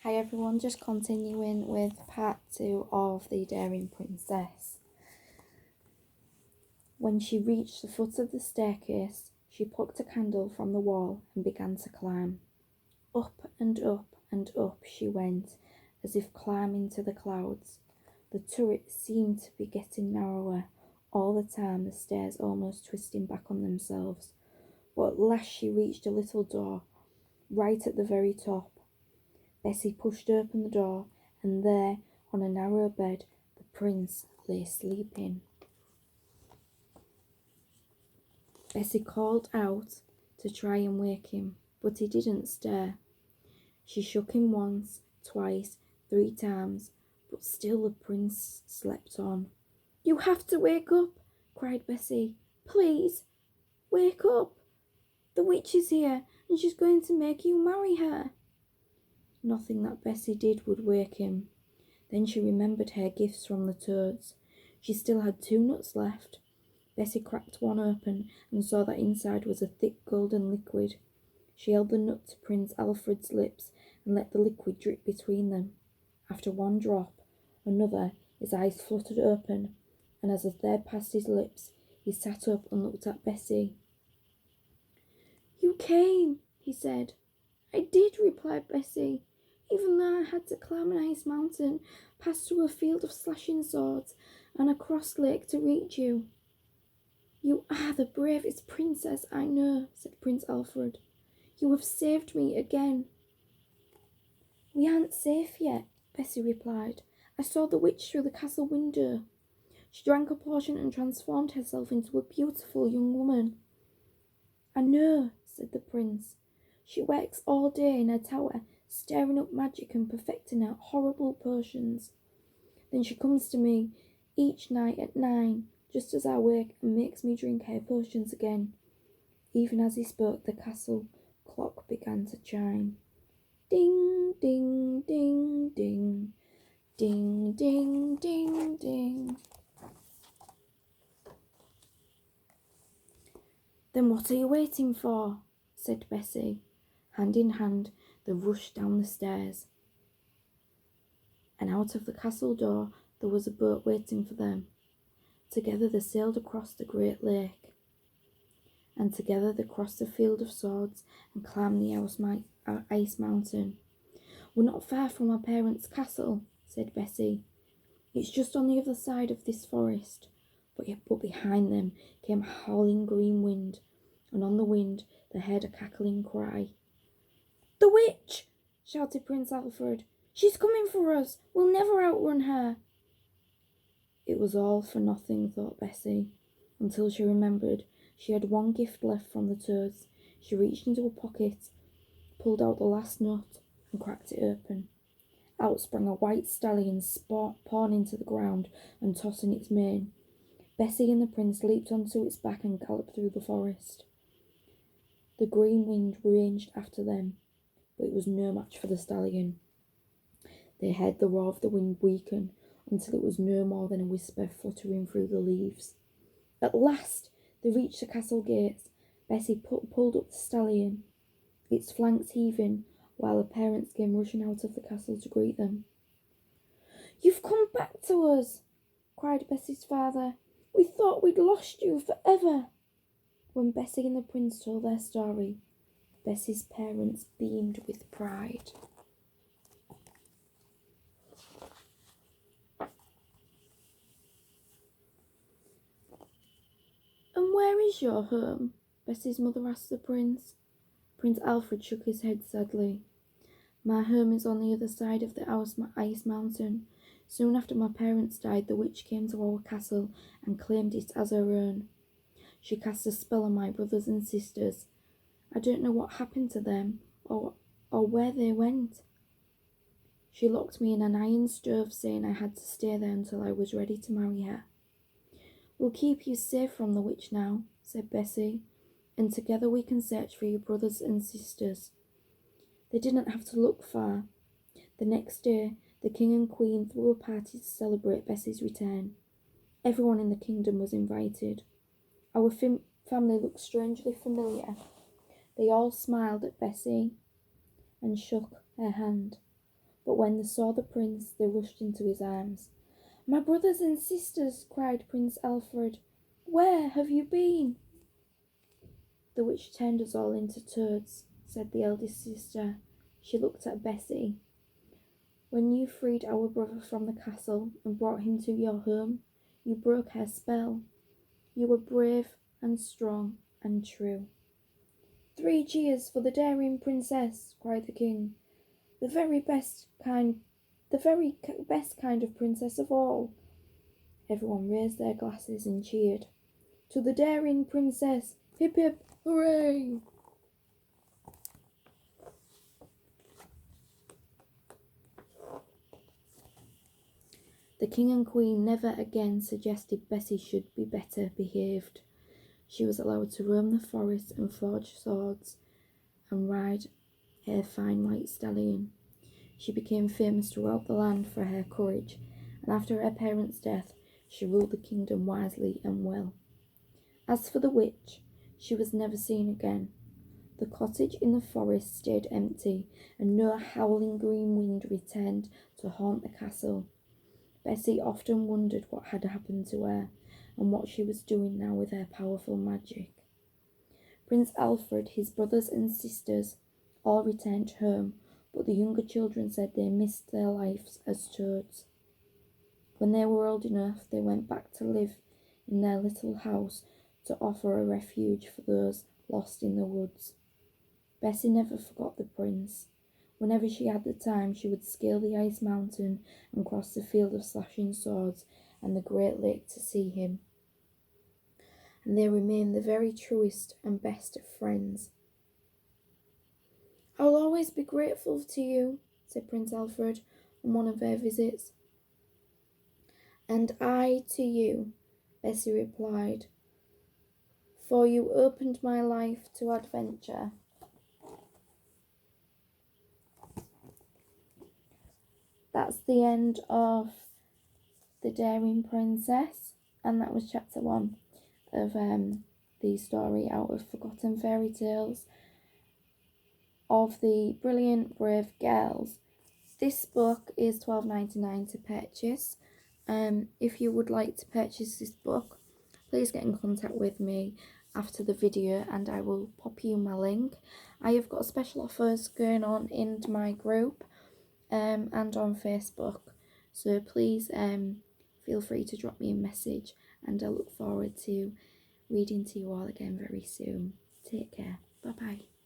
Hi everyone, just continuing with part 2 of The Daring Princess. When she reached the foot of the staircase, she plucked a candle from the wall and began to climb. Up and up and up she went, as if climbing to the clouds. The turret seemed to be getting narrower, all the time the stairs almost twisting back on themselves. But at last she reached a little door, right at the very top. Bessie pushed open the door, and there, on a narrow bed, the prince lay sleeping. Bessie called out to try and wake him, but he didn't stir. She shook him once, twice, 3 times, but still the prince slept on. "You have to wake up," cried Bessie. "Please, wake up. The witch is here, and she's going to make you marry her." Nothing that Bessie did would wake him. Then she remembered her gifts from the toads. She still had 2 nuts left. Bessie cracked one open and saw that inside was a thick golden liquid. She held the nut to Prince Alfred's lips and let the liquid drip between them. After one drop, another, his eyes fluttered open, and as a third passed his lips, he sat up and looked at Bessie. "You came," he said. "I did," replied Bessie, "even though I had to climb an ice mountain, pass through a field of slashing swords, and a crossed lake to reach you." "You are the bravest princess I know," said Prince Alfred. "You have saved me again." "We aren't safe yet," Bessie replied. "I saw the witch through the castle window. She drank a potion and transformed herself into a beautiful young woman." "I know," said the prince. "She works all day in her tower, stirring up magic and perfecting her horrible potions. Then she comes to me each night at 9, just as I wake, and makes me drink her potions again." Even as he spoke, the castle clock began to chime. Ding, ding, ding, ding. Ding, ding, ding, ding. "Then what are you waiting for?" said Bessie. Hand in hand, they rushed down the stairs. And out of the castle door, there was a boat waiting for them. Together they sailed across the great lake. And together they crossed the field of swords and climbed the ice mountain. "We're not far from our parents' castle," said Bessie. "It's just on the other side of this forest." But behind them came a howling green wind, and on the wind they heard a cackling cry. "The witch!" shouted Prince Alfred. "She's coming for us! We'll never outrun her!" It was all for nothing, thought Bessie, until she remembered she had one gift left from the toads. She reached into a pocket, pulled out the last nut, and cracked it open. Out sprang a white stallion, pawing to the ground and tossing its mane. Bessie and the prince leaped onto its back and galloped through the forest. The green wind ranged after them, but it was no match for the stallion. They heard the roar of the wind weaken until it was no more than a whisper fluttering through the leaves. At last they reached the castle gates. Bessie pulled up the stallion, its flanks heaving, while her parents came rushing out of the castle to greet them. "You've come back to us," cried Bessie's father. "We thought we'd lost you forever." When Bessie and the prince told their story, Bessie's parents beamed with pride. "And where is your home?" Bessie's mother asked the prince. Prince Alfred shook his head sadly. "My home is on the other side of the ice mountain. Soon after my parents died, the witch came to our castle and claimed it as her own. She cast a spell on my brothers and sisters. I don't know what happened to them or where they went. She locked me in an iron stove, saying I had to stay there until I was ready to marry her." "We'll keep you safe from the witch now," said Bessie, "and together we can search for your brothers and sisters." They didn't have to look far. The next day, the king and queen threw a party to celebrate Bessie's return. Everyone in the kingdom was invited. Our family looked strangely familiar. They all smiled at Bessie and shook her hand. but when they saw the prince, they rushed into his arms. "My brothers and sisters," cried Prince Alfred, "where have you been?" "The witch turned us all into toads," said the eldest sister. She looked at Bessie. "When you freed our brother from the castle and brought him to your home, you broke her spell. You were brave and strong and true." "Three cheers for the daring princess," cried the king. The very best kind of princess of all." Everyone raised their glasses and cheered. "To the daring princess! Hip hip hooray!" The king and queen never again suggested Bessie should be better behaved. She was allowed to roam the forest and forge swords and ride a fine white stallion. She became famous throughout the land for her courage, and after her parents' death, she ruled the kingdom wisely and well. As for the witch, she was never seen again. The cottage in the forest stayed empty, and no howling green wind returned to haunt the castle. Bessie often wondered what had happened to her, and what she was doing now with her powerful magic. Prince Alfred, his brothers and sisters, all returned home, but the younger children said they missed their lives as toads. When they were old enough, they went back to live in their little house to offer a refuge for those lost in the woods. Bessie never forgot the prince. Whenever she had the time, she would scale the ice mountain and cross the field of slashing swords and the great lake to see him. And they remain the very truest and best of friends. "I'll always be grateful to you," said Prince Alfred on one of their visits. "And I to you," Bessie replied, "for you opened my life to adventure." That's the end of The Daring Princess, and that was chapter 1 of the story out of Forgotten Fairy Tales of the Brilliant Brave Girls. This book is $12.99 to purchase. If you would like to purchase this book, please get in contact with me after the video and I will pop you my link. I have got special offers going on in my group and on Facebook, so please feel free to drop me a message, and I look forward to reading to you all again very soon. Take care. Bye bye.